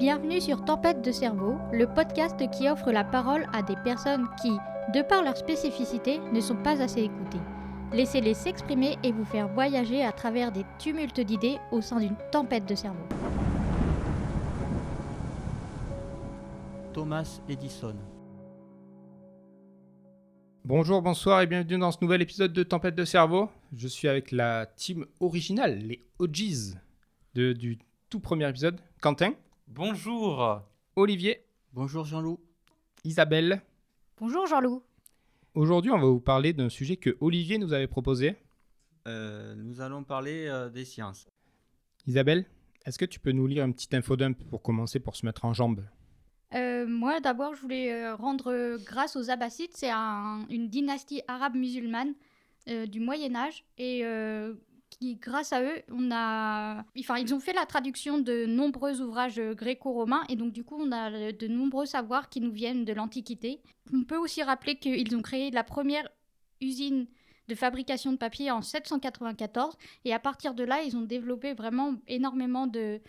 Bienvenue sur Tempête de cerveau, le podcast qui offre la parole à des personnes qui, de par leur spécificité, ne sont pas assez écoutées. Laissez-les s'exprimer et vous faire voyager à travers des tumultes d'idées au sein d'une tempête de cerveau. Thomas Edison. Bonjour, bonsoir et bienvenue dans ce nouvel épisode de Tempête de cerveau. Je suis avec la team originale, les OGs du tout premier épisode. Quentin. Bonjour. Olivier. Bonjour Jean-Loup. Isabelle. Bonjour Jean-Loup. Aujourd'hui, on va vous parler d'un sujet que Olivier nous avait proposé. Nous allons parler des sciences. Isabelle, est-ce que tu peux nous lire un petit infodump pour commencer, pour se mettre en jambes ? Moi d'abord je voulais rendre grâce aux Abbassides, c'est une dynastie arabe musulmane du Moyen-Âge et qui, grâce à eux, ils ont fait la traduction de nombreux ouvrages gréco-romains et donc du coup on a de nombreux savoirs qui nous viennent de l'Antiquité. On peut aussi rappeler qu'ils ont créé la première usine de fabrication de papier en 794 et à partir de là ils ont développé vraiment énormément de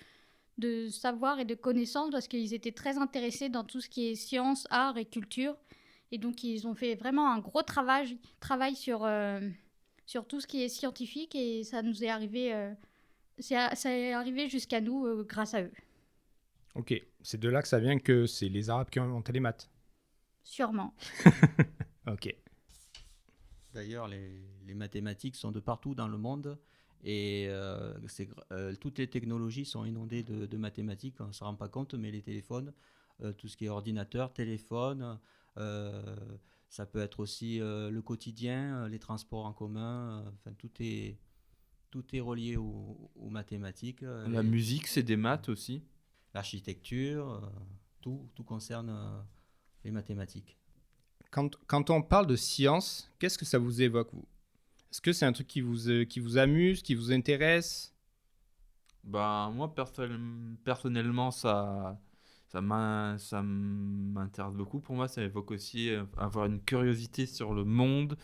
savoir et de connaissances parce qu'ils étaient très intéressés dans tout ce qui est sciences, arts et culture. Et donc, ils ont fait vraiment un gros travail sur tout ce qui est scientifique et ça nous est arrivé, ça est arrivé jusqu'à nous grâce à eux. Ok, c'est de là que ça vient que c'est les Arabes qui ont inventé les maths. Sûrement. Ok. D'ailleurs, les mathématiques sont de partout dans le monde et toutes les technologies sont inondées de mathématiques. On ne se rend pas compte, mais les téléphones, tout ce qui est ordinateur, téléphone, ça peut être aussi le quotidien, les transports en commun, tout est relié aux mathématiques. La musique, c'est des maths aussi. L'architecture, tout concerne les mathématiques. Quand on parle de science, qu'est-ce que ça vous évoque, vous ? Est-ce que c'est un truc qui vous amuse, qui vous intéresse ? Moi, personnellement, ça m'intéresse beaucoup. Pour moi, ça évoque aussi avoir une curiosité sur le monde,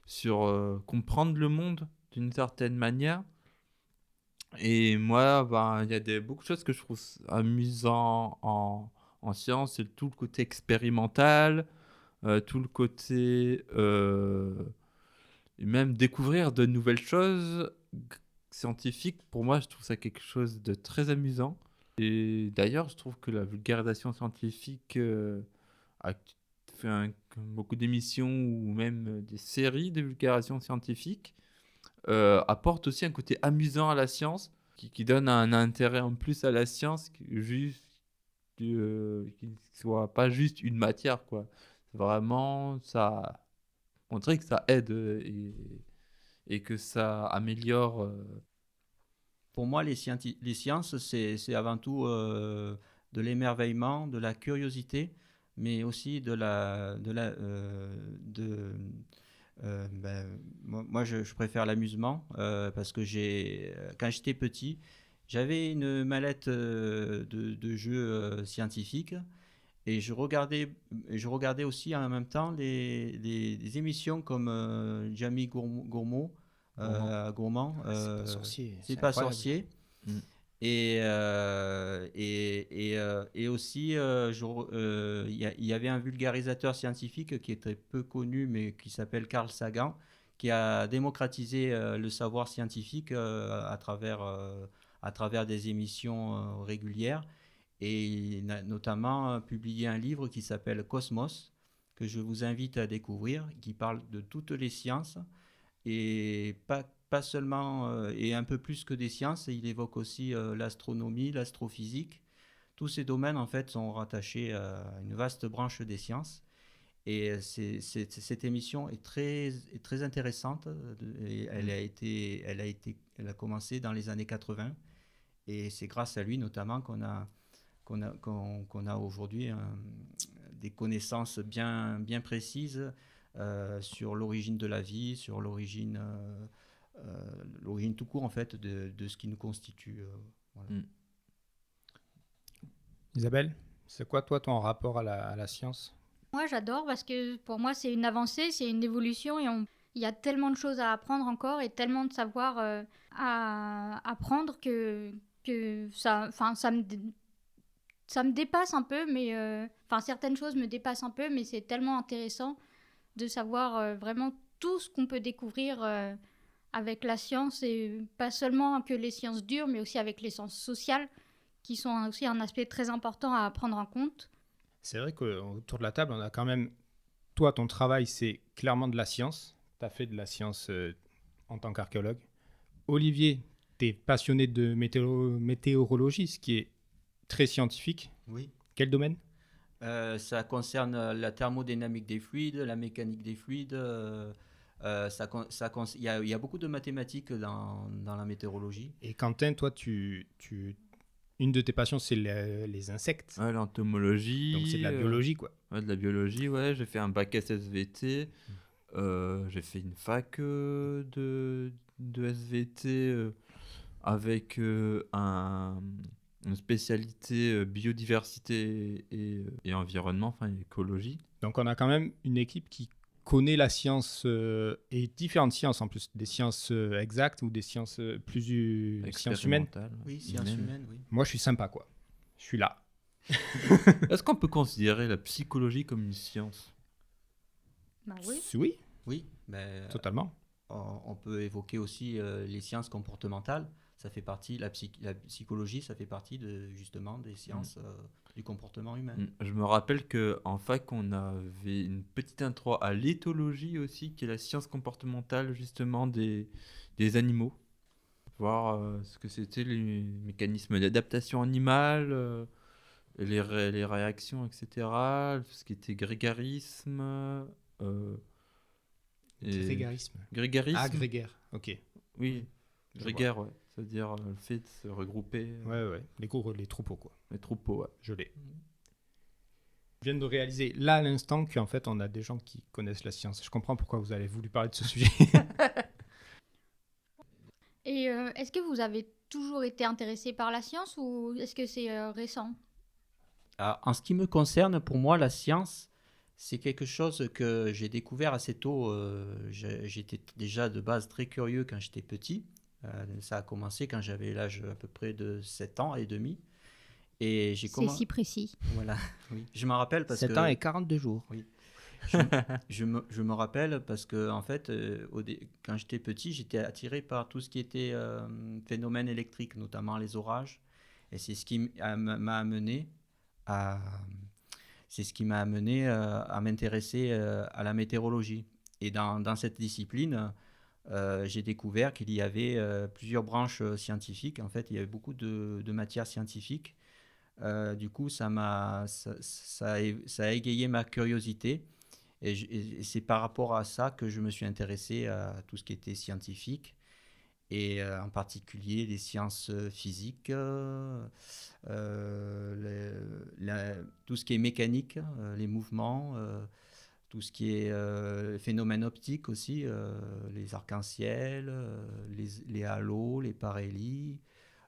sur comprendre le monde d'une certaine manière. Et moi, il y a beaucoup de choses que je trouve amusant en science. C'est tout le côté expérimental, tout le côté... et même découvrir de nouvelles choses scientifiques, pour moi, je trouve ça quelque chose de très amusant. Et d'ailleurs, je trouve que la vulgarisation scientifique a fait beaucoup d'émissions ou même des séries de vulgarisation scientifique apporte aussi un côté amusant à la science, qui donne un intérêt en plus à la science, qui ne soit pas juste une matière, quoi. Vraiment, ça montrer que ça aide et que ça améliore. Pour moi, les sciences, c'est avant tout de l'émerveillement, de la curiosité, mais aussi moi, je préfère l'amusement parce que quand j'étais petit, j'avais une mallette de jeux scientifiques. Et je regardais aussi en même temps des émissions comme Jamie Gourmand. C'est pas sorcier. C'est pas incroyable. sorcier. Mm. Et aussi, il y avait un vulgarisateur scientifique qui était peu connu, mais qui s'appelle Carl Sagan, qui a démocratisé le savoir scientifique à travers des émissions régulières. Et il a notamment publié un livre qui s'appelle Cosmos, que je vous invite à découvrir, qui parle de toutes les sciences, et pas seulement, et un peu plus que des sciences, il évoque aussi l'astronomie, l'astrophysique. Tous ces domaines, en fait, sont rattachés à une vaste branche des sciences. Et cette émission est très intéressante. Et elle a commencé dans les années 80. Et c'est grâce à lui, notamment, qu'on a aujourd'hui des connaissances bien précises sur l'origine de la vie, sur l'origine tout court en fait de ce qui nous constitue. Voilà. Isabelle, c'est quoi toi ton rapport à la science ? Moi j'adore parce que pour moi c'est une avancée, c'est une évolution et il y a tellement de choses à apprendre encore et tellement de savoir à apprendre que ça me ça me dépasse un peu, mais enfin certaines choses me dépassent un peu, mais c'est tellement intéressant de savoir vraiment tout ce qu'on peut découvrir avec la science, et pas seulement que les sciences dures, mais aussi avec les sciences sociales, qui sont aussi un aspect très important à prendre en compte. C'est vrai qu'autour de la table, on a quand même... Toi, ton travail, c'est clairement de la science. Tu as fait de la science en tant qu'archéologue. Olivier, tu es passionné de météorologie, ce qui est très scientifique. Oui. Quel domaine? Ça concerne la thermodynamique des fluides, la mécanique des fluides. Il y a beaucoup de mathématiques dans la météorologie. Et Quentin, toi, une de tes passions, c'est les insectes. Ouais, l'entomologie. Donc c'est de la biologie, quoi. Ouais, de la biologie, ouais. J'ai fait un bac SVT. J'ai fait une fac de SVT avec une spécialité biodiversité et environnement, enfin écologie. Donc on a quand même une équipe qui connaît la science et différentes sciences en plus, des sciences exactes ou des sciences sciences humaines. Expérimentale, Oui, sciences humaines, oui. Moi, je suis sympa, quoi. Je suis là. Est-ce qu'on peut considérer la psychologie comme une science? Bah oui. Oui, Oui, ben, totalement. on peut évoquer aussi les sciences comportementales. Ça fait partie, la psychologie, ça fait partie justement des sciences du comportement humain. Je me rappelle qu'en fac, on avait une petite intro à l'éthologie aussi, qui est la science comportementale justement des animaux. Voir ce que c'était les mécanismes d'adaptation animale, les réactions, etc. Ce qui était grégarisme. Grégarisme. Grégarisme. Ah, grégaire, ok. Oui, Je grégaire, ouais. C'est-à-dire le fait de se regrouper, Ouais. Les troupeaux, quoi. les troupeaux, ouais. Je l'ai. Je viens de réaliser là à l'instant qu'en fait, on a des gens qui connaissent la science. Je comprends pourquoi vous avez voulu parler de ce sujet. Et est-ce que vous avez toujours été intéressé par la science ou est-ce que c'est récent? Alors, en ce qui me concerne, pour moi, la science, c'est quelque chose que j'ai découvert assez tôt. J'étais déjà de base très curieux quand j'étais petit. Ça a commencé quand j'avais l'âge à peu près de 7 ans et demi. Et j'ai C'est si précis. Voilà, oui. Je m'en rappelle parce 7 que... ans et 42 jours. Oui. Je me rappelle parce que en fait, quand j'étais petit, j'étais attiré par tout ce qui était phénomène électrique, notamment les orages. Et c'est ce qui m'a amené à, c'est ce qui m'a amené à m'intéresser à la météorologie. Et dans cette discipline, j'ai découvert qu'il y avait plusieurs branches scientifiques. En fait, il y avait beaucoup de matières scientifiques. Du coup, ça a égayé ma curiosité. Et c'est par rapport à ça que je me suis intéressé à tout ce qui était scientifique, et en particulier les sciences physiques, tout ce qui est mécanique, les mouvements, tout ce qui est phénomènes optiques aussi, les arcs-en-ciel, les halos, les parélies.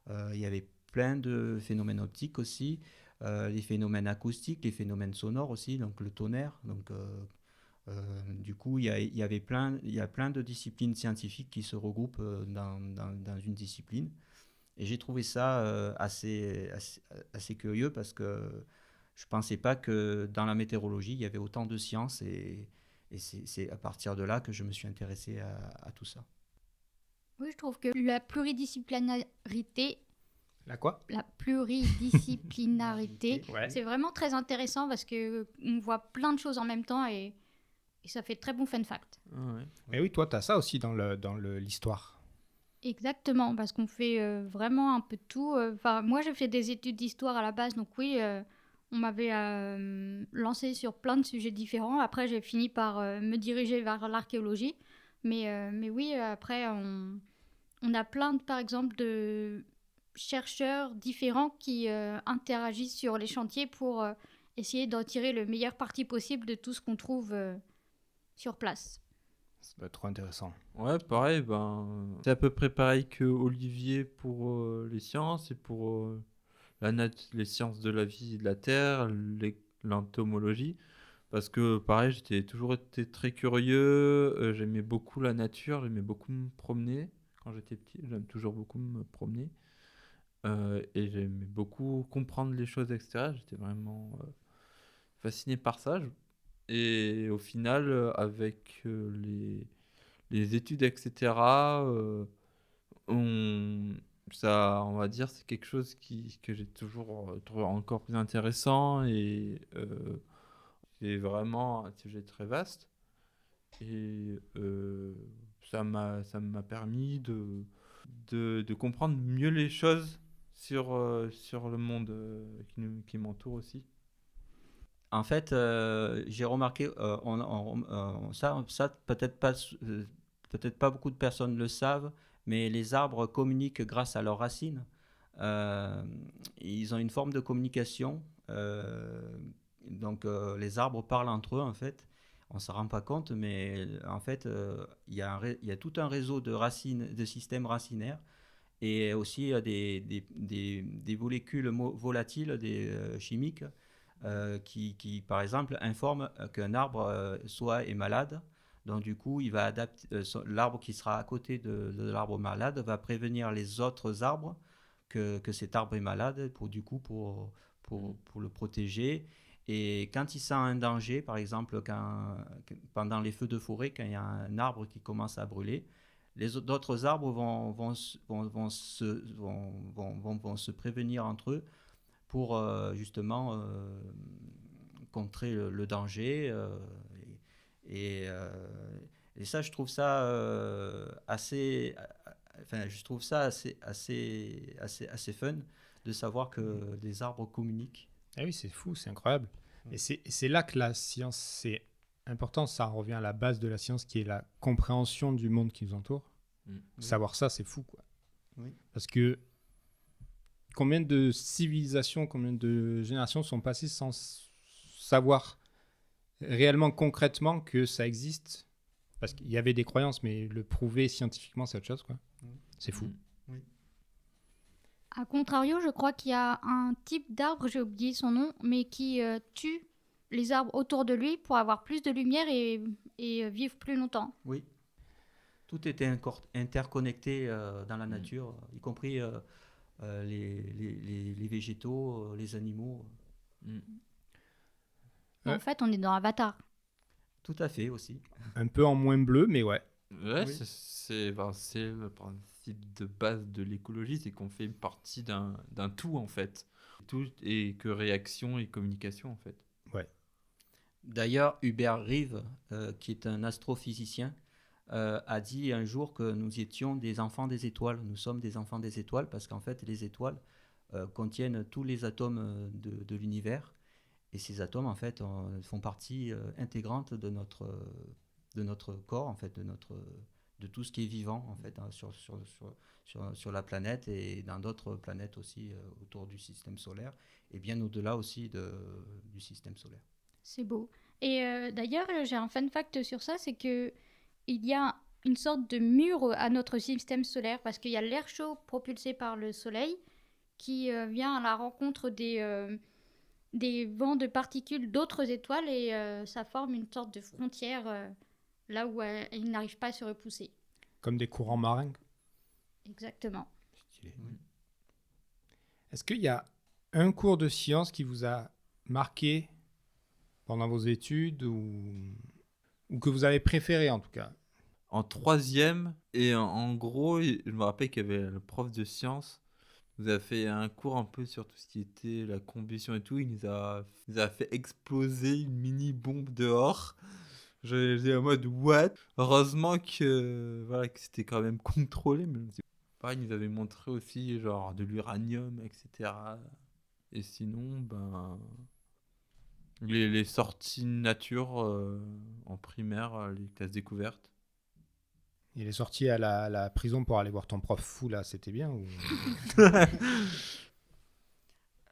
Il y avait plein de phénomènes optiques aussi, les phénomènes acoustiques, les phénomènes sonores aussi, donc le tonnerre. Donc, du coup, il y a plein de disciplines scientifiques qui se regroupent dans une discipline. Et j'ai trouvé ça assez curieux parce que je ne pensais pas que dans la météorologie, il y avait autant de sciences. Et c'est à partir de là que je me suis intéressé à tout ça. Oui, je trouve que la pluridisciplinarité, La quoi? Ouais. c'est vraiment très intéressant parce que on voit plein de choses en même temps et ça fait très bon fun fact. Ouais. Mais oui, toi, tu as ça aussi dans l'histoire. Exactement, parce qu'on fait vraiment un peu de tout. Enfin, moi, j'ai fait des études d'histoire à la base, donc oui, on m'avait lancé sur plein de sujets différents. Après, j'ai fini par me diriger vers l'archéologie. Mais oui, après, on a plein, par exemple, de chercheurs différents qui interagissent sur les chantiers pour essayer d'en tirer le meilleur parti possible de tout ce qu'on trouve sur place. Ça doit être trop intéressant. Ouais, pareil, c'est à peu près pareil que Olivier pour les sciences et pour les sciences de la vie et de la terre, l'entomologie. Parce que pareil, j'ai toujours été très curieux, j'aimais beaucoup la nature, j'aimais beaucoup me promener quand j'étais petit, j'aime toujours beaucoup me promener. Et j'aimais beaucoup comprendre les choses, etc. J'étais vraiment fasciné par ça. Et au final, avec les études, etc., on, on va dire, c'est quelque chose que j'ai toujours trouvé encore plus intéressant et c'est vraiment un sujet très vaste. Et ça m'a permis de comprendre mieux les choses sur le monde qui m'entoure aussi. En fait, j'ai remarqué, ça peut-être pas beaucoup de personnes le savent, mais les arbres communiquent grâce à leurs racines. Euh, Ils ont une forme de communication. Donc, les arbres parlent entre eux, en fait. On ne s'en rend pas compte, mais en fait, il y a tout un réseau de racines, de systèmes racinaires, et aussi des molécules volatiles, chimiques, par exemple, informent qu'un arbre soit est malade. Donc, du coup, il va adapter, l'arbre qui sera à côté de l'arbre malade va prévenir les autres arbres que cet arbre est malade pour le protéger. Et quand il sent un danger, par exemple, pendant les feux de forêt, quand il y a un arbre qui commence à brûler, d'autres arbres vont se prévenir entre eux pour justement contrer le danger. Et, euh, et ça, je trouve ça assez, enfin, je trouve ça assez fun de savoir que des arbres communiquent. Ah oui, c'est fou, c'est incroyable. Et c'est là que la science, c'est important. Ça revient à la base de la science, qui est la compréhension du monde qui nous entoure. Mm. Savoir ça, c'est fou, quoi. Oui. Parce que combien de civilisations, combien de générations sont passées sans savoir réellement, concrètement, que ça existe? Parce qu'il y avait des croyances, mais le prouver scientifiquement, c'est autre chose, quoi. C'est fou. A contrario, je crois qu'il y a un type d'arbre, j'ai oublié son nom, mais qui tue les arbres autour de lui pour avoir plus de lumière et vivre plus longtemps. Oui. Tout est interconnecté dans la nature, y compris les végétaux, les animaux. En fait, on est dans Avatar. Tout à fait aussi. Un peu en moins bleu, mais ouais. Ouais, Oui. c'est le principe de base de l'écologie, c'est qu'on fait partie d'un tout en fait. Tout et que réaction et communication en fait. Ouais. D'ailleurs, Hubert Reeves, qui est un astrophysicien, a dit un jour que nous étions des enfants des étoiles. Nous sommes des enfants des étoiles parce qu'en fait, les étoiles contiennent tous les atomes de l'univers. Et ces atomes, en fait, font partie intégrante de notre corps, en fait, de tout ce qui est vivant, en fait, hein, sur la planète et dans d'autres planètes aussi autour du système solaire, et bien au-delà aussi du système solaire. C'est beau. Et d'ailleurs, j'ai un fun fact sur ça, c'est que il y a une sorte de mur à notre système solaire parce qu'il y a l'air chaud propulsé par le soleil qui vient à la rencontre des vents de particules d'autres étoiles et ça forme une sorte de frontière là où ils n'arrivent pas à se repousser. Comme des courants marins. Exactement. Stylé. Est-ce qu'il y a un cours de science qui vous a marqué pendant vos études ou que vous avez préféré en tout cas? En troisième, et en gros, je me rappelle qu'il y avait le prof de sciences. Il nous a fait un cours un peu sur tout ce qui était la combustion et tout. Il nous a fait exploser une mini bombe dehors. J'étais en mode what? Heureusement voilà, que c'était quand même contrôlé. Mais pareil, il nous avait montré aussi genre de l'uranium, etc. Et sinon, ben les sorties nature en primaire, les classes découvertes. Il est sorti à la prison pour aller voir ton prof fou là, c'était bien ou...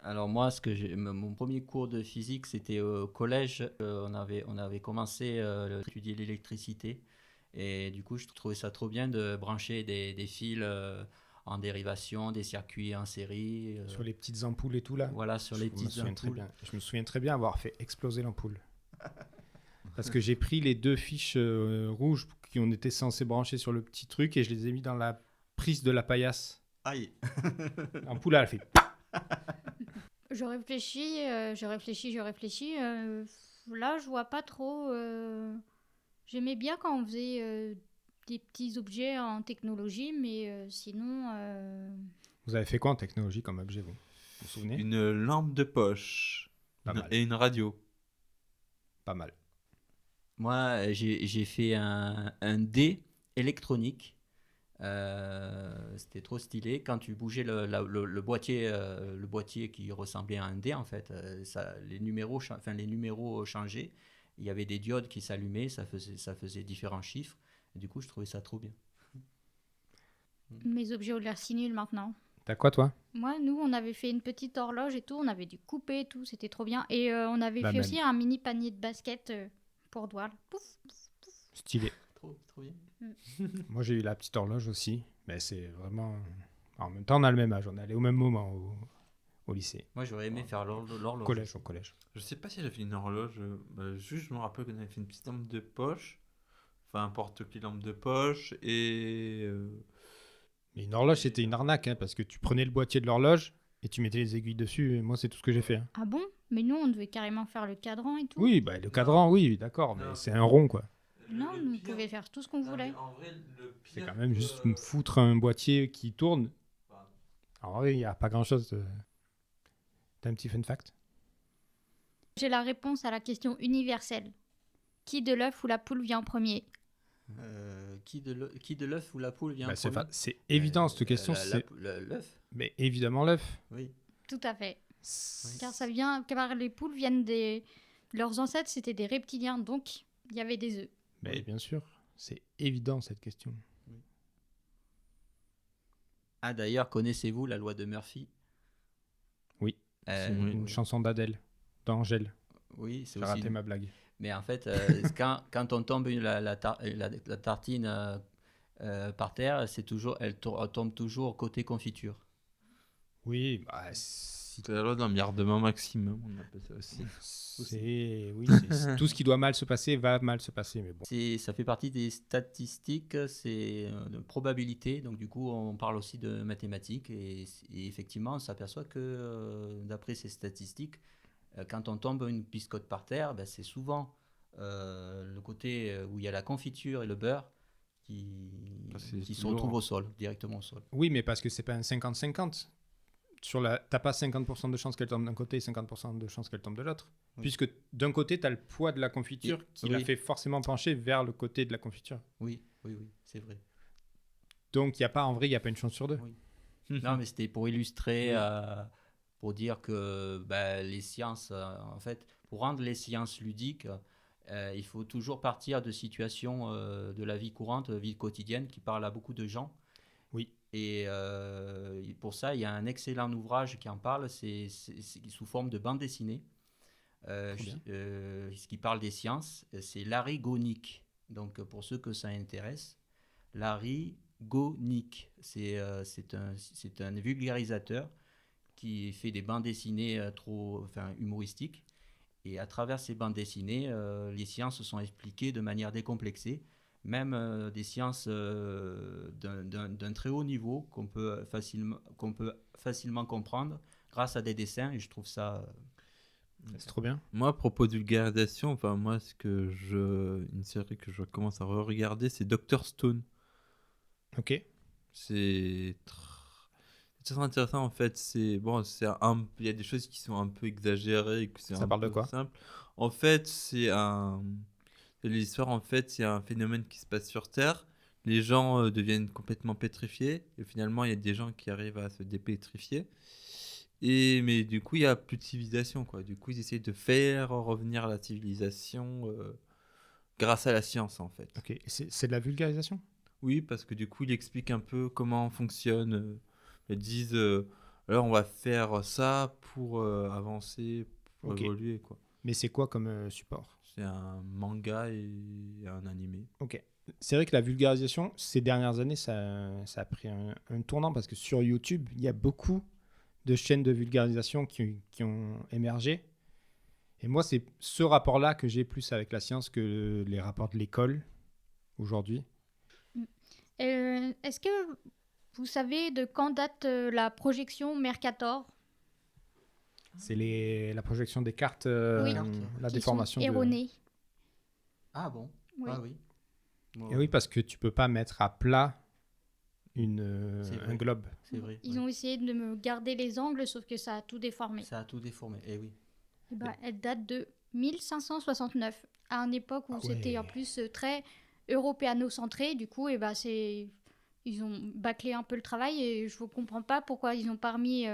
Alors moi, mon premier cours de physique, c'était au collège. On avait commencé à étudier l'électricité. Et du coup, je trouvais ça trop bien de brancher des fils en dérivation, des circuits en série. Sur les petites ampoules et tout là. Voilà, sur les petites ampoules. Je me souviens très bien avoir fait exploser l'ampoule. Parce que j'ai pris les deux fiches rouges qui ont été censées brancher sur le petit truc et je les ai mis dans la prise de la paillasse. Aïe. L'ampoule, elle fait... Je réfléchis. Là, je vois pas trop. J'aimais bien quand on faisait des petits objets en technologie, mais sinon. Vous avez fait quoi en technologie comme objet, vous vous souvenez? Une lampe de poche Pas mal. et une radio. Pas mal. Moi, j'ai fait un dé électronique. C'était trop stylé. Quand tu bougeais le boîtier qui ressemblait à un dé, en fait, les numéros changeaient. Il y avait des diodes qui s'allumaient, ça faisait différents chiffres. Et du coup, je trouvais ça trop bien. Mes objets ont l'air si nuls maintenant. T'as quoi, toi? Moi, nous, on avait fait une petite horloge et tout. On avait dû couper et tout. C'était trop bien. Et on avait La fait même. aussi un mini panier de basket pour doigts. Pouf. Stylé. Trop bien. Moi, j'ai eu la petite horloge aussi. Mais c'est vraiment... En même temps, on a le même âge. On est allé au même moment au lycée. Moi, j'aurais aimé faire l'horloge. Au collège. Je sais pas si j'avais fait une horloge. Juste, je me rappelle qu'on avait fait une petite lampe de poche. Enfin, un porte-clés lampe de poche. Et. Mais une horloge, c'était une arnaque, hein, parce que tu prenais le boîtier de l'horloge et tu mettais les aiguilles dessus. Et moi, c'est tout ce que j'ai fait. Hein. Ah bon? Mais nous, on devait carrément faire le cadran et tout. Oui, bah, le cadran, oui, d'accord. Mais Non. c'est un rond, quoi. Non, nous, on pouvait faire tout ce qu'on voulait. En vrai, le C'est pire quand même que- juste me foutre un boîtier qui tourne. Alors oui, il n'y a pas grand-chose. T'as un petit fun fact? J'ai la réponse à la question universelle. Qui de l'œuf ou la poule vient en premier? Qui de l'œuf ou la poule vient Bah, en c'est premier? c'est évident, cette question. L'œuf. Mais évidemment, l'œuf. Oui. Tout à fait. Car les poules viennent des... Leurs ancêtres, c'était des reptiliens, donc il y avait des œufs. Mais Oui. bien sûr, c'est évident, cette question. Ah, d'ailleurs, connaissez-vous la loi de Murphy? Oui. Euh, Oui. Une chanson d'Adèle, d'Angèle. Oui, c'est J'ai aussi. raté ma blague. Mais en fait, quand on tombe la tartine par terre, elle tombe toujours côté confiture. Oui, bah, C'est la loi d'un milliardement maximum, on appelle ça aussi. c'est tout ce qui doit mal se passer va mal se passer. Mais bon. Ça fait partie des statistiques, c'est de probabilité. Donc du coup, on parle aussi de mathématiques et effectivement, on s'aperçoit que d'après ces statistiques, quand on tombe une biscotte par terre, ben, c'est souvent le côté où il y a la confiture et le beurre qui se retrouvent au sol, directement au sol. Oui, mais parce que c'est pas un 50-50. T'as pas 50% de chances qu'elle tombe d'un côté et 50% de chances qu'elle tombe de l'autre. Oui. Puisque d'un côté, tu as le poids de la confiture qui la Oui. fait forcément pencher vers le côté de la confiture. Oui, c'est vrai. Donc, en vrai, il n'y a pas une chance sur deux. Oui. Non, mais c'était pour illustrer, pour dire que les sciences, en fait, pour rendre les sciences ludiques, il faut toujours partir de situations de la vie courante, vie quotidienne, qui parlent à beaucoup de gens. Oui. Et pour ça, il y a un excellent ouvrage qui en parle, c'est sous forme de bande dessinée, ce qui parle des sciences. C'est Larry Gonick. Donc, pour ceux que ça intéresse, Larry Gonick, c'est un vulgarisateur qui fait des bandes dessinées humoristiques. Et à travers ces bandes dessinées, les sciences sont expliquées de manière décomplexée, même des sciences d'un très haut niveau qu'on peut facilement comprendre grâce à des dessins. Et je trouve ça... C'est trop bien. Moi, à propos de vulgarisation, enfin, moi, une série que je commence à re-regarder, c'est Dr. Stone. Ok. C'est très intéressant, en fait. Il y a des choses qui sont un peu exagérées. Et que c'est Ça un parle de peu quoi? simple. En fait, l'histoire, en fait, c'est un phénomène qui se passe sur Terre. Les gens deviennent complètement pétrifiés. Et finalement, il y a des gens qui arrivent à se dépétrifier. Mais du coup, il n'y a plus de civilisation, quoi. Du coup, ils essayent de faire revenir la civilisation grâce à la science, en fait. Ok. Et c'est de la vulgarisation? Oui, parce que du coup, il explique un peu comment fonctionne. Ils disent, alors on va faire ça pour avancer, pour Ok. évoluer, quoi. Mais c'est quoi comme support? C'est un manga et un animé. Ok. C'est vrai que la vulgarisation, ces dernières années, ça a pris un tournant parce que sur YouTube, il y a beaucoup de chaînes de vulgarisation qui ont émergé. Et moi, c'est ce rapport-là que j'ai plus avec la science que les rapports de l'école aujourd'hui. Est-ce que Vous savez de quand date la projection Mercator? C'est la projection des cartes, Oui. la Qui déformation sont de... erronées. Ah bon? Oui. Ah oui. Et oui, parce que tu peux pas mettre à plat C'est vrai. un globe. C'est vrai. Ils ouais. ont essayé de me garder les angles, sauf que ça a tout déformé. Ça a tout déformé. Eh oui. Et bah, elle date de 1569, à une époque où Ah c'était en ouais. plus très européano-centré. Du coup, et bah, ils ont bâclé un peu le travail et je ne comprends pas pourquoi ils n'ont pas remis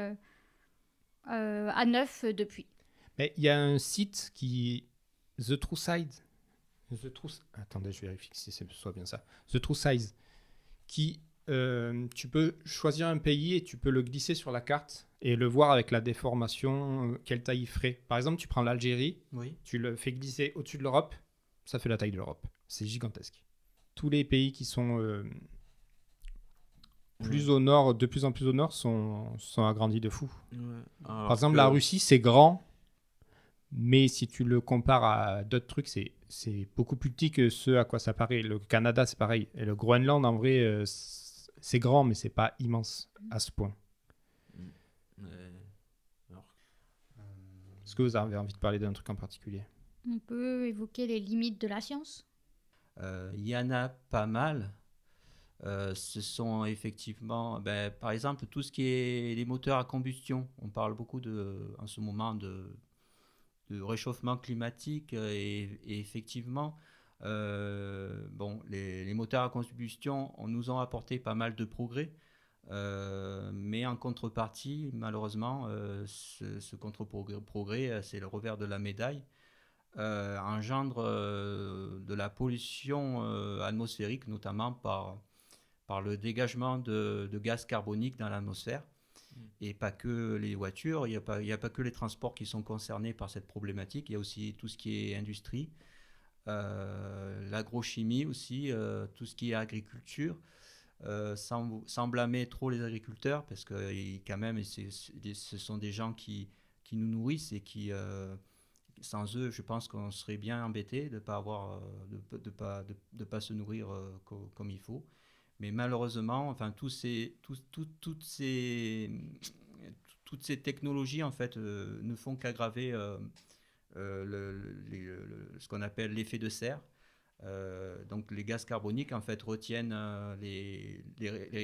à neuf depuis. Mais il y a un site qui... The True Side. Attendez, je vérifie si c'est soit bien ça. The True Size. Qui... tu peux choisir un pays et tu peux le glisser sur la carte et le voir avec la déformation, quelle taille il ferait. Par exemple, tu prends l'Algérie, Oui. tu le fais glisser au-dessus de l'Europe, ça fait la taille de l'Europe. C'est gigantesque. Tous les pays qui sont plus au nord, de plus en plus au nord, sont agrandis de fou. Ouais. Par Alors exemple, que- la Russie, c'est grand, mais si tu le compares à d'autres trucs, c'est beaucoup plus petit que ce à quoi ça paraît. Le Canada, c'est pareil. Et le Groenland, en vrai, c'est grand, mais c'est pas immense à ce point. alors, Est-ce que vous avez envie de parler d'un truc en particulier? On peut évoquer les limites de la science. Il y en a pas mal. Ce sont effectivement, par exemple, tout ce qui est les moteurs à combustion. On parle beaucoup en ce moment de réchauffement climatique et effectivement, les moteurs à combustion nous ont apporté pas mal de progrès. Mais en contrepartie, malheureusement, ce contre-progrès, c'est le revers de la médaille, engendre de la pollution atmosphérique, notamment par le dégagement de gaz carbonique dans l'atmosphère. Et pas que les voitures, il n'y a pas que les transports qui sont concernés par cette problématique, il y a aussi tout ce qui est industrie, l'agrochimie aussi, tout ce qui est agriculture, sans blâmer trop les agriculteurs, parce que quand même, ce sont des gens qui nous nourrissent et qui... sans eux, je pense qu'on serait bien embêté de ne pas avoir, de pas se nourrir comme il faut. Mais malheureusement, enfin, toutes ces technologies en fait ne font qu'aggraver ce qu'on appelle l'effet de serre. Donc les gaz carboniques en fait retiennent les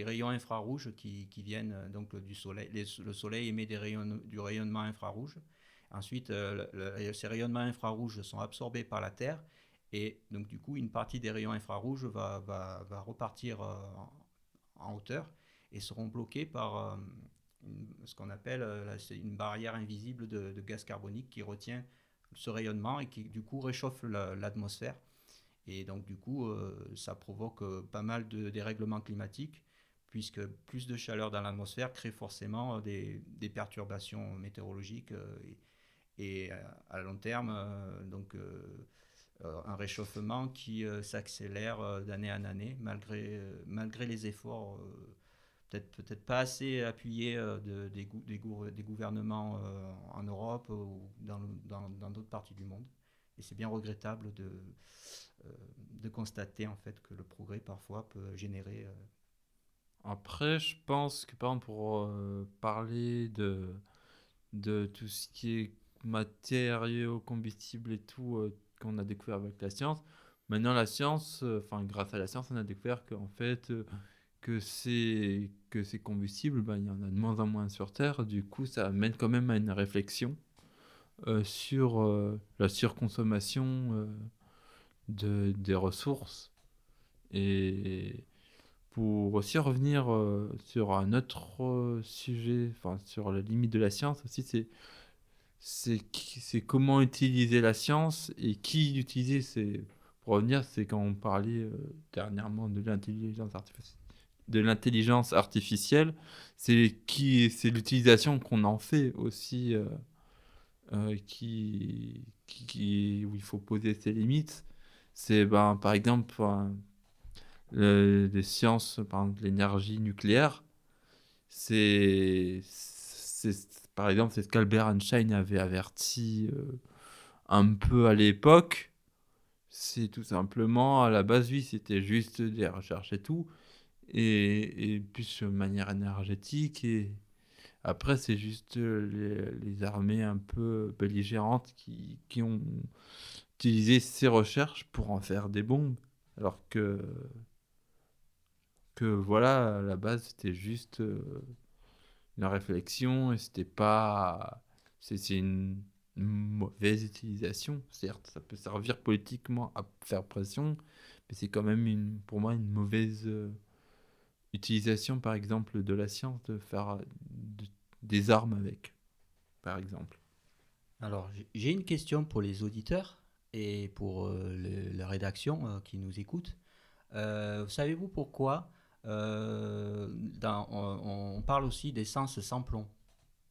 rayons infrarouges qui viennent donc du soleil. Le soleil émet du rayonnement infrarouge. Ensuite, ces rayonnements infrarouges sont absorbés par la Terre et donc du coup une partie des rayons infrarouges va repartir en hauteur et seront bloqués par ce qu'on appelle c'est une barrière invisible de gaz carbonique qui retient ce rayonnement et qui du coup réchauffe l'atmosphère. Et donc du coup, ça provoque pas mal de dérèglements climatiques, puisque plus de chaleur dans l'atmosphère crée forcément des perturbations météorologiques et à long terme, un réchauffement qui s'accélère d'année en année, malgré les efforts peut-être pas assez appuyés des gouvernements en Europe ou dans d'autres parties du monde. Et c'est bien regrettable de constater en fait que le progrès parfois peut générer. Après, je pense que par exemple pour parler de tout ce qui est matériaux, combustibles et tout qu'on a découvert avec la science, maintenant la science, grâce à la science, on a découvert qu'en fait que ces combustibles, il y en a de moins en moins sur Terre. Du coup, ça amène quand même à une réflexion sur la surconsommation des ressources. Et pour aussi revenir sur un autre sujet, sur la limite de la science aussi, c'est comment utiliser la science et qui l'utiliser. Pour revenir, c'est quand on parlait dernièrement de l'intelligence artificielle, c'est l'utilisation qu'on en fait aussi où il faut poser ses limites. C'est par exemple les sciences, par exemple l'énergie nucléaire. Par exemple, c'est ce qu'Albert Einstein avait averti un peu à l'époque. C'est tout simplement, à la base, oui, c'était juste des recherches et tout. et plus de manière énergétique. Et après, c'est juste les armées un peu belligérantes qui ont utilisé ces recherches pour en faire des bombes. Alors que voilà, à la base, c'était juste une réflexion et c'était pas. C'est une mauvaise utilisation. Certes, ça peut servir politiquement à faire pression, mais c'est quand même pour moi une mauvaise utilisation, par exemple, de la science, de faire des armes avec, par exemple. Alors, j'ai une question pour les auditeurs et pour la rédaction qui nous écoute. Savez-vous pourquoi on parle aussi d'essence sans plomb?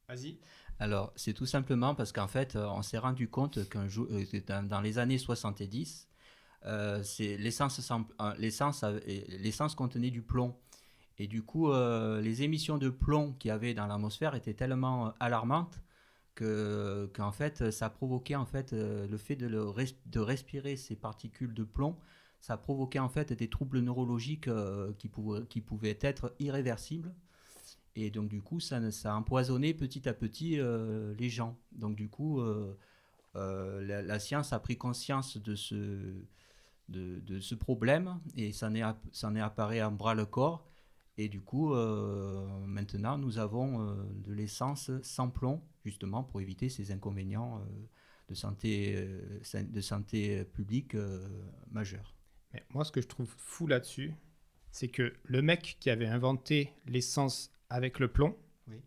Vas-y. Alors, c'est tout simplement parce qu'en fait, on s'est rendu compte dans les années 70, l'essence contenait du plomb. Et du coup, les émissions de plomb qu'il y avait dans l'atmosphère étaient tellement alarmantes qu'en fait, ça provoquait en fait, le fait de respirer ces particules de plomb, ça provoquait en fait des troubles neurologiques qui pouvaient être irréversibles. Et donc du coup, ça a empoisonné petit à petit les gens. Donc du coup, la science a pris conscience de ce problème et s'en est apparu à bras le corps. Et du coup, maintenant, nous avons de l'essence sans plomb, justement, pour éviter ces inconvénients de santé publique majeurs. Mais moi, ce que je trouve fou là-dessus, c'est que le mec qui avait inventé l'essence avec le plomb, Oui.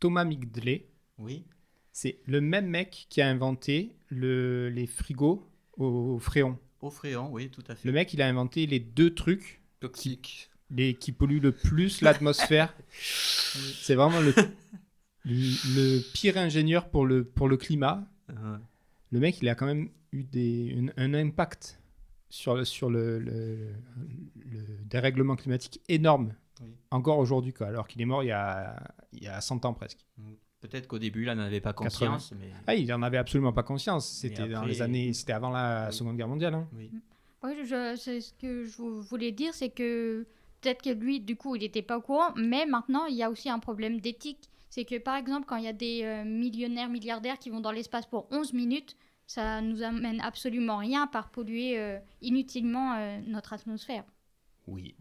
Thomas Migdlé, Oui. c'est le même mec qui a inventé les frigos au fréon. Au fréon, oui, tout à fait. Le mec, il a inventé les deux trucs Toxique. qui polluent le plus l'atmosphère. Oui. C'est vraiment le pire ingénieur pour le climat. Le mec, il a quand même eu un impact sur le dérèglement climatique énorme, Oui. encore aujourd'hui, alors qu'il est mort il y a 100 ans presque. Peut-être qu'au début, là, il n'en avait pas 80. conscience, mais Ah, il n'en avait absolument pas conscience. C'était dans après, les années, c'était avant la oui. Seconde Guerre mondiale. Hein. oui. Oui, c'est ce que je voulais dire, c'est que peut-être que lui, du coup, il n'était pas au courant, mais maintenant, il y a aussi un problème d'éthique. C'est que, par exemple, quand il y a des millionnaires, milliardaires qui vont dans l'espace pour 11 minutes, ça nous amène absolument rien par polluer inutilement notre atmosphère. Oui.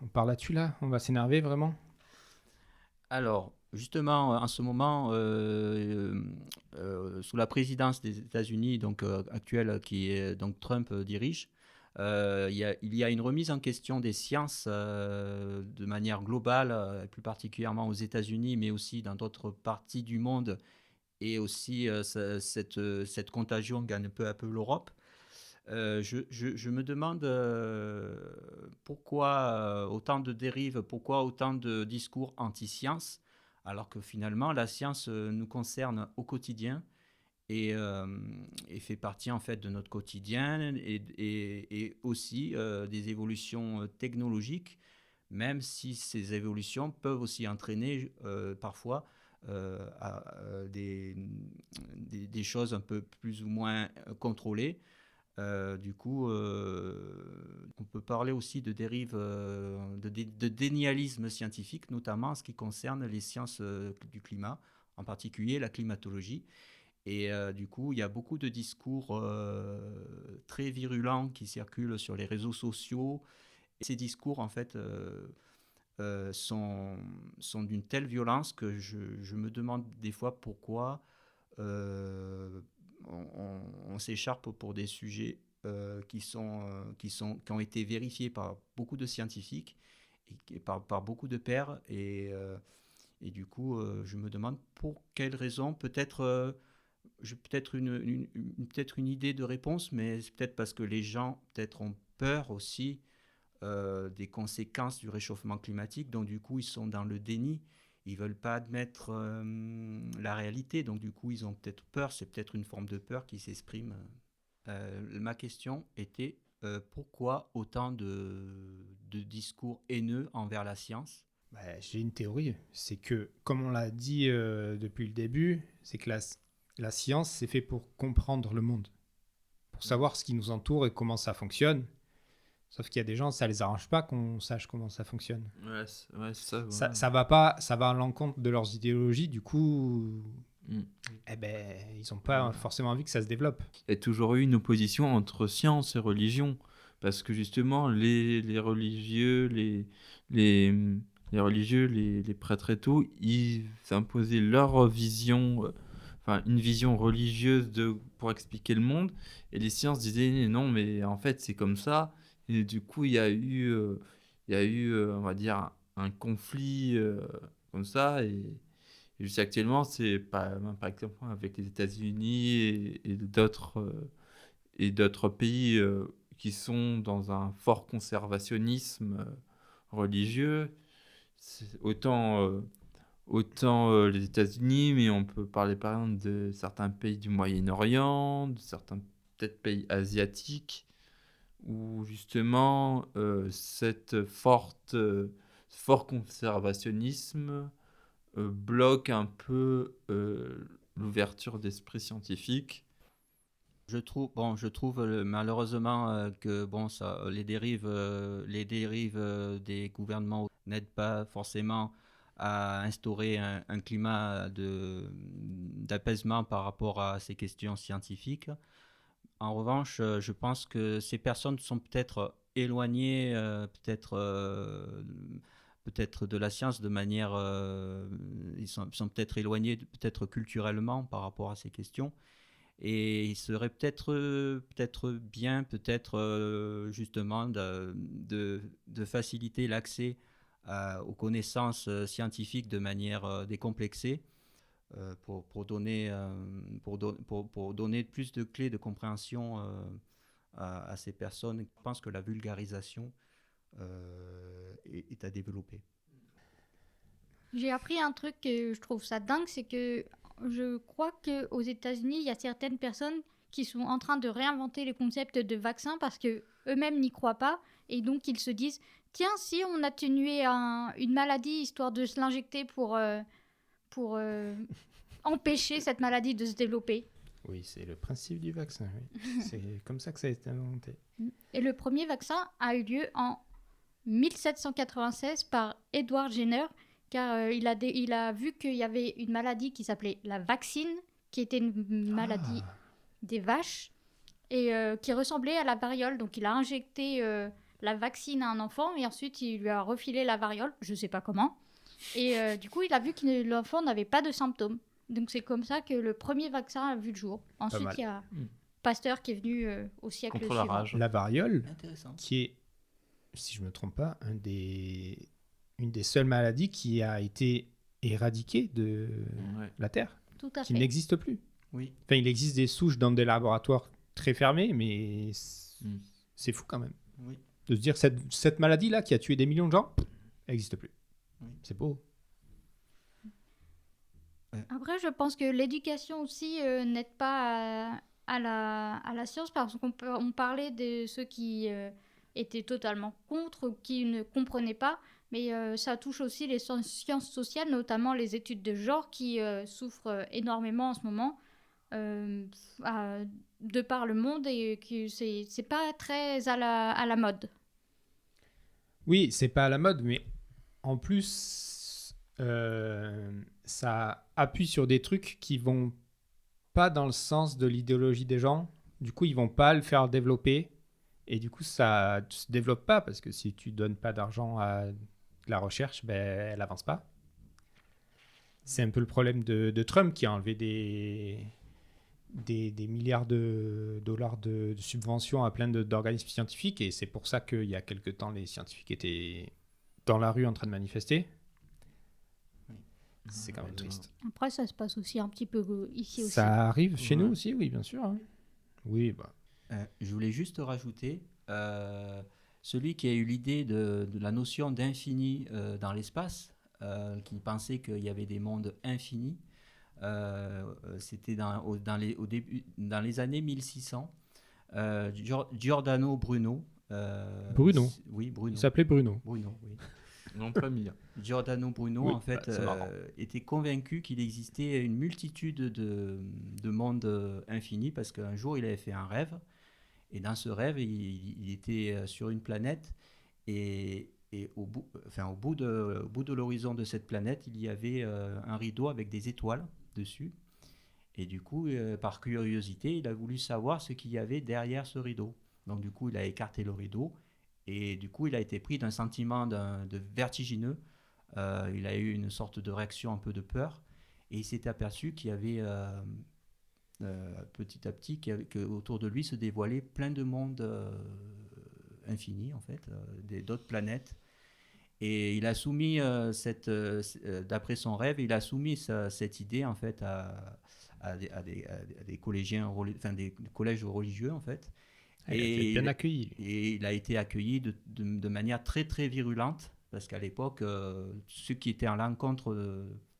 On parle là-dessus, là. On va s'énerver, vraiment. Alors, justement, en ce moment, sous la présidence des États-Unis, donc actuelle, qui est donc Trump dirige, il y a une remise en question des sciences de manière globale, plus particulièrement aux États-Unis, mais aussi dans d'autres parties du monde, et aussi cette contagion gagne peu à peu l'Europe. Je me demande pourquoi autant de dérives, pourquoi autant de discours anti-science, alors que finalement la science nous concerne au quotidien et fait partie en fait de notre quotidien et aussi des évolutions technologiques, même si ces évolutions peuvent aussi entraîner parfois des choses un peu plus ou moins contrôlées. Du coup, on peut parler aussi de dérives, de dénialisme scientifique, notamment en ce qui concerne les sciences du climat, en particulier la climatologie. Et du coup, il y a beaucoup de discours très virulents qui circulent sur les réseaux sociaux. Et ces discours, en fait, sont d'une telle violence que je me demande des fois pourquoi on s'écharpe pour des sujets qui ont été vérifiés par beaucoup de scientifiques et par beaucoup de pairs. Et du coup, je me demande pour quelles raisons. Peut-être j'ai peut-être peut-être une idée de réponse, mais c'est peut-être parce que les gens peut-être ont peur aussi des conséquences du réchauffement climatique. Donc du coup, ils sont dans le déni. Ils veulent pas admettre la réalité. Donc du coup, ils ont peut-être peur. C'est peut-être une forme de peur qui s'exprime. Ma question était pourquoi autant de discours haineux envers la science? J'ai une théorie. C'est que, comme on l'a dit depuis le début, c'est que la science, c'est fait pour comprendre le monde, pour savoir ce qui nous entoure et comment ça fonctionne. Sauf qu'il y a des gens, ça les arrange pas qu'on sache comment ça fonctionne. Ouais, c'est ça. Ça va pas, ça va à l'encontre de leurs idéologies, du coup, Mm. eh ben, ils ont pas forcément envie que ça se développe. Il y a toujours eu une opposition entre science et religion. Parce que justement, les religieux, les religieux, les prêtres et tout, ils imposaient leur vision, enfin une vision religieuse pour expliquer le monde. Et les sciences disaient non, mais en fait, c'est comme ça. Et du coup, on va dire, un conflit comme ça. Et juste actuellement, c'est par exemple avec les États-Unis et d'autres pays qui sont dans un fort conservationnisme religieux. Autant les États-Unis, mais on peut parler par exemple de certains pays du Moyen-Orient, de certains peut-être pays asiatiques, où justement fort conservationnisme bloque un peu l'ouverture d'esprit scientifique. Je trouve malheureusement que bon, ça, les dérives des gouvernements n'aident pas forcément à instaurer un climat d'apaisement par rapport à ces questions scientifiques. En revanche, je pense que ces personnes sont peut-être éloignées, peut-être de la science de manière, ils sont peut-être éloignés, peut-être culturellement par rapport à ces questions. Et il serait peut-être bien, justement, de faciliter l'accès aux connaissances scientifiques de manière décomplexée pour donner plus de clés de compréhension à ces personnes. Je pense que la vulgarisation est à développer. J'ai appris un truc que je trouve ça dingue, c'est que je crois qu'aux États-Unis, il y a certaines personnes qui sont en train de réinventer les concepts de vaccins parce que eux-mêmes n'y croient pas et donc ils se disent tiens, si on atténuait une maladie histoire de se l'injecter pour empêcher cette maladie de se développer. Oui, c'est le principe du vaccin. Oui. C'est comme ça que ça a été inventé. Et le premier vaccin a eu lieu en 1796 par Edward Jenner, car il a vu qu'il y avait une maladie qui s'appelait la vaccine, qui était une maladie des vaches, et qui ressemblait à la variole. Donc il a injecté la vaccine à un enfant, et ensuite il lui a refilé la variole, je ne sais pas comment. Et du coup, il a vu que l'enfant n'avait pas de symptômes. Donc c'est comme ça que le premier vaccin a vu le jour. Ensuite, il y a Pasteur qui est venu au siècle contre la suivant. rage. La variole, Intéressant. qui est, si je ne me trompe pas, une des seules maladies qui a été éradiquée de la Terre, Tout à qui fait. n'existe plus. Oui. Enfin, il existe des souches dans des laboratoires très fermés, mais c'est fou quand même. Oui. De se dire cette maladie-là qui a tué des millions de gens, elle n'existe plus. Oui. C'est beau. Après, je pense que l'éducation aussi n'aide pas à la science parce qu'on parlait de ceux qui étaient totalement contre ou qui ne comprenaient pas, mais ça touche aussi les sciences sociales, notamment les études de genre qui souffrent énormément en ce moment de par le monde et que c'est pas très à la mode. Oui, c'est pas à la mode, mais en plus, ça appuie sur des trucs qui vont pas dans le sens de l'idéologie des gens. Du coup, ils vont pas le faire développer. Et du coup, ça ne se développe pas parce que si tu donnes pas d'argent à la recherche, ben, elle avance pas. C'est un peu le problème de Trump qui a enlevé des milliards de dollars de subventions à plein d'organismes scientifiques. Et c'est pour ça qu'il y a quelque temps, les scientifiques étaient dans la rue en train de manifester. C'est quand même triste. Après, ça se passe aussi un petit peu ici aussi. Ça arrive chez nous aussi, oui, bien sûr. Hein. Oui, bah. Je voulais juste rajouter, celui qui a eu l'idée de la notion d'infini dans l'espace, qui pensait qu'il y avait des mondes infinis, c'était dans les années 1600. Giordano Bruno. Bruno. Oui, Bruno. Il s'appelait Bruno. Bruno, oui. Non, pas mis. Giordano Bruno, Oui, en fait, c'est marrant. était convaincu qu'il existait une multitude de mondes infinis parce qu'un jour, il avait fait un rêve Et dans ce rêve, il était sur une planète et au bout de l'horizon de cette planète, il y avait un rideau avec des étoiles dessus. Et du coup, par curiosité, il a voulu savoir ce qu'il y avait derrière ce rideau. Donc du coup, il a écarté le rideau et du coup, il a été pris d'un sentiment de vertigineux. Il a eu une sorte de réaction un peu de peur et il s'est aperçu qu'il y avait petit à petit qu'autour de lui se dévoilait plein de mondes infinis en fait, d'autres planètes. Et il a soumis d'après son rêve, il a soumis cette idée en fait à des collégiens, enfin des collèges religieux en fait. Il a été bien accueilli. Et il a été accueilli de manière très très virulente parce qu'à l'époque, ceux qui étaient à l'encontre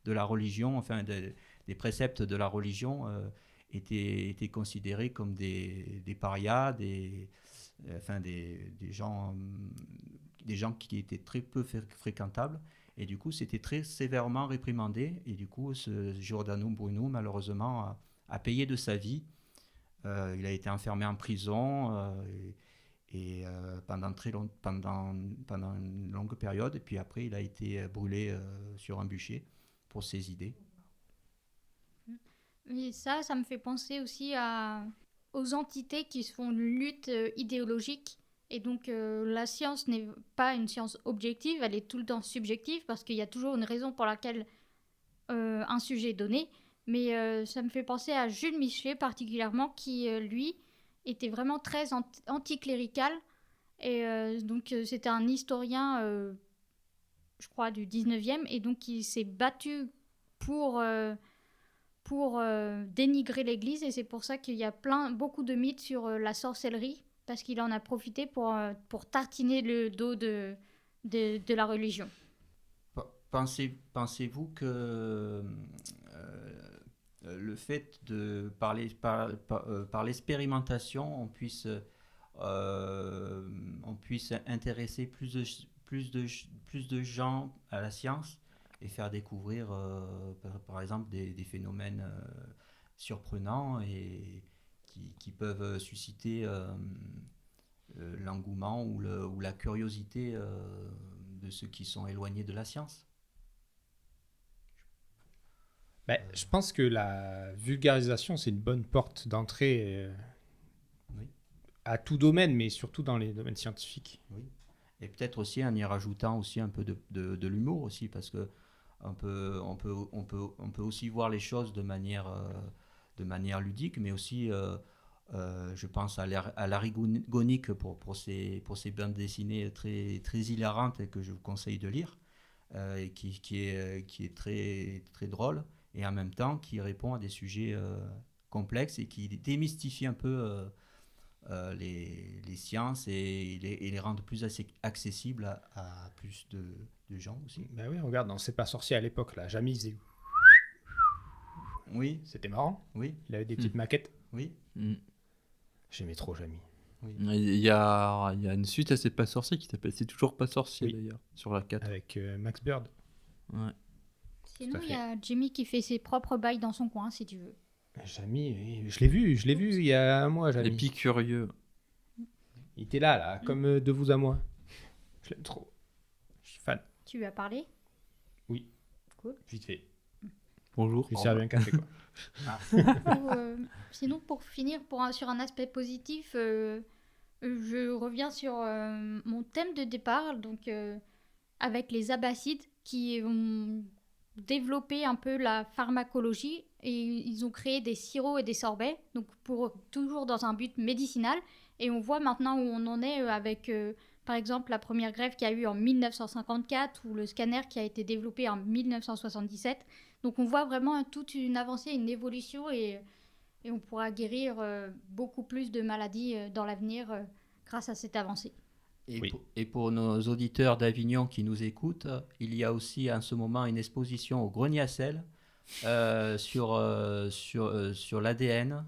de la religion, enfin des préceptes de la religion, étaient considérés comme des parias, des gens qui étaient très peu fréquentables. Et du coup, c'était très sévèrement réprimandé. Et du coup, ce Giordano Bruno, malheureusement, a payé de sa vie. Il a été enfermé en prison pendant une longue période. Et puis après, il a été brûlé sur un bûcher pour ses idées. Et ça me fait penser aussi aux entités qui se font une lutte idéologique. Et donc, la science n'est pas une science objective, elle est tout le temps subjective parce qu'il y a toujours une raison pour laquelle un sujet est donné. Mais ça me fait penser à Jules Michelet particulièrement, qui, lui, était vraiment très anticlérical. Et donc, c'était un historien, je crois, du 19e. Et donc, il s'est battu pour dénigrer l'Église. Et c'est pour ça qu'il y a beaucoup de mythes sur la sorcellerie, parce qu'il en a profité pour tartiner le dos de la religion. Pensez-vous que le fait de par l'expérimentation, on puisse intéresser plus de gens à la science et faire découvrir, par exemple, des phénomènes surprenants et qui peuvent susciter l'engouement ou la curiosité de ceux qui sont éloignés de la science. Je pense que la vulgarisation, c'est une bonne porte d'entrée Oui. à tout domaine, mais surtout dans les domaines scientifiques. Oui. Et peut-être aussi en y rajoutant aussi un peu de l'humour aussi, parce que on peut aussi voir les choses de manière ludique, mais aussi, je pense à Larry Gonick pour ses bandes dessinées très, très hilarantes et que je vous conseille de lire, et qui est très, très drôle, et en même temps qui répond à des sujets complexes et qui démystifie un peu les sciences et les rendre plus accessibles à plus de gens aussi. Ben oui, regarde, dans C'est pas sorcier à l'époque, là, Jamie faisait... Oui, C'était marrant. oui, Il avait des petites maquettes. oui. J'aimais trop Jamie. Oui. Il y a une suite à C'est pas sorcier qui s'appelle C'est toujours pas sorcier Oui. d'ailleurs, sur la 4. Avec Max Bird. Ouais. Sinon, fait. il y a Jimmy qui fait ses propres bails dans son coin, si tu veux. Jamie, je l'ai vu il y a un mois, Jamie. Épicurieux. Il était là, comme de vous à moi. Je l'aime trop. Je suis fan. Tu lui as parlé? Oui. Cool. Vite fait. Bonjour. Je lui servi un café, quoi. Sinon, pour finir sur un aspect positif, je reviens sur mon thème de départ, donc avec les Abbassides qui ont développé un peu la pharmacologie et ils ont créé des sirops et des sorbets, donc toujours dans un but médicinal. Et on voit maintenant où on en est avec, par exemple, la première greffe qu'il y a eu en 1954 ou le scanner qui a été développé en 1977. Donc on voit vraiment toute une avancée, une évolution et on pourra guérir beaucoup plus de maladies dans l'avenir grâce à cette avancée. Et pour nos auditeurs d'Avignon qui nous écoutent, il y a aussi en ce moment une exposition au Grenier à Sel sur l'ADN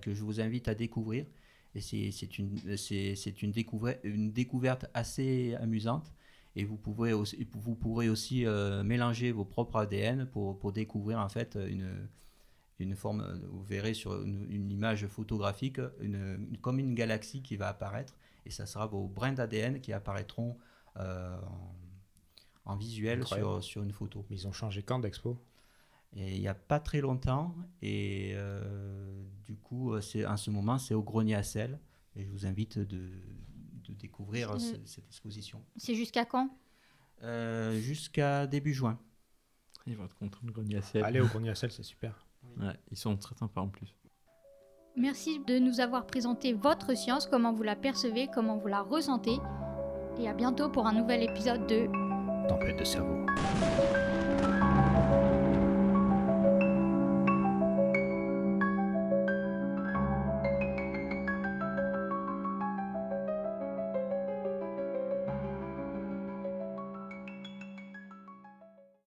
que je vous invite à découvrir. Et c'est une découverte assez amusante. Et vous pourrez aussi mélanger vos propres ADN pour découvrir en fait une forme, vous verrez sur une image photographique, comme une galaxie qui va apparaître, et ça sera vos brins d'ADN qui apparaîtront en visuel sur une photo. Mais ils ont changé quand d'expo? Et il n'y a pas très longtemps, et du coup, en ce moment, c'est au Grenier à Sel, et je vous invite de découvrir cette exposition. C'est jusqu'à quand? Jusqu'à début juin. Ils vont être contents de Grenier à Sel. Allez au Grenier à Sel, c'est super. Ouais, ils sont très sympas en plus. Merci de nous avoir présenté votre science, comment vous la percevez, comment vous la ressentez. Et à bientôt pour un nouvel épisode de Tempête de cerveau.